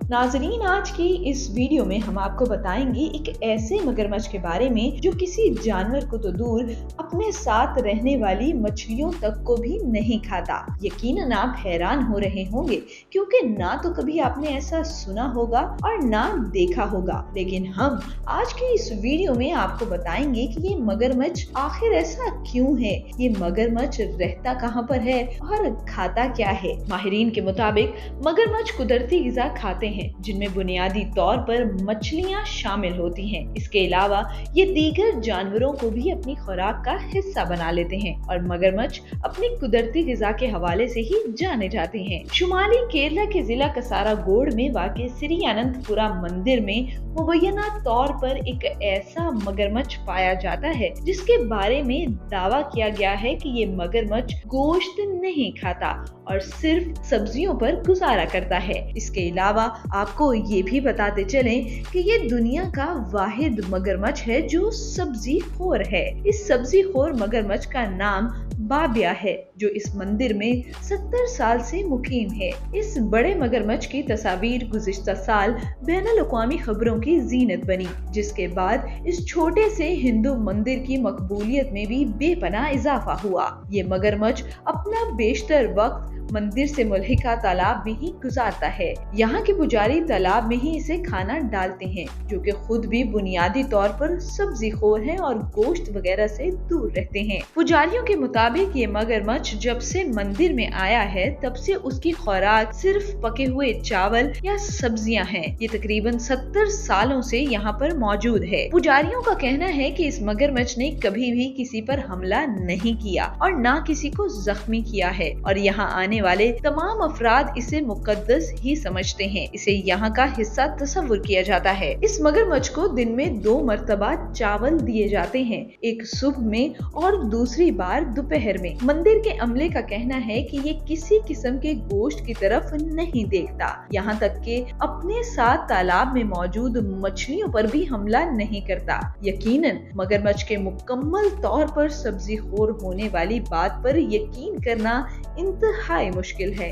नाजरीन, आज की इस वीडियो में हम आपको बताएंगे एक ऐसे मगरमच्छ के बारे में जो किसी जानवर को तो दूर अपने साथ रहने वाली मछलियों तक को भी नहीं खाता। यकीनन आप हैरान हो रहे होंगे क्योंकि ना तो कभी आपने ऐसा सुना होगा और ना देखा होगा, लेकिन हम आज की इस वीडियो में आपको बताएंगे कि ये मगरमच्छ आखिर ऐसा क्यों है, ये मगरमच्छ रहता कहाँ पर है और खाता क्या है। माहिरीन के मुताबिक मगरमच्छ कुदरती ग़िज़ा खाते हैं जिनमें बुनियादी तौर पर मछलियां शामिल होती हैं। इसके अलावा ये दीगर जानवरों को भी अपनी खुराक का हिस्सा बना लेते हैं और मगरमच्छ अपनी कुदरती ग़िज़ा के हवाले से ही जाने जाते हैं। शुमाली केरला के जिला कसारागोड में वाक़ श्री अनंतपुरा मंदिर में मुबैना तौर पर एक ऐसा मगरमच्छ पाया जाता है जिसके बारे में दावा किया गया है कि ये मगरमच्छ गोश्त नहीं खाता और सिर्फ सब्जियों पर गुजारा करता है। इसके अलावा आपको ये भी बताते चलें कि ये दुनिया का वाहिद मगरमच्छ है जो सब्जी खोर है। इस सब्जी खोर मगरमच्छ का नाम बाबिया है जो इस मंदिर में 70 साल से मुकीम है। इस बड़े मगरमच्छ की तस्वीर गुज़िश्ता साल बैनुल अक़वामी खबरों की जीनत बनी, जिसके बाद इस छोटे से हिंदू मंदिर की मकबूलियत में भी बेपनाह इजाफा हुआ। ये मगरमच्छ अपना बेशतर वक्त मंदिर से मुल्हिका तालाब में ही गुजारता है। यहाँ के पुजारी तालाब में ही इसे खाना डालते हैं, जो कि खुद भी बुनियादी तौर पर सब्जी खोर हैं और गोश्त वगैरह से दूर रहते हैं। पुजारियों के मुताबिक ये मगरमच्छ जब से मंदिर में आया है तब से उसकी खुराक सिर्फ पके हुए चावल या सब्जियां हैं। ये तकरीबन 70 सालों से यहाँ पर मौजूद है। पुजारियों का कहना है कि इस मगरमच्छ ने कभी भी किसी पर हमला नहीं किया और ना किसी को जख्मी किया है और यहाँ आने वाले तमाम अफराद इसे मुकद्दस ही समझते हैं। इसे यहाँ का हिस्सा तस्वुर किया जाता है। इस मगरमच्छ को दिन में 2 मरतबा चावल दिए जाते हैं, एक सुबह में और दूसरी बार दोपहर में। मंदिर के अमले का कहना है कि ये किसी किस्म के गोश्त की तरफ नहीं देखता, यहाँ तक कि अपने साथ तालाब में मौजूद मछलियों पर भी हमला नहीं करता। यकीनन मगरमच्छ के मुकम्मल तौर पर सब्जी खोर होने वाली बात पर यकीन करना इंतहाई मुश्किल है।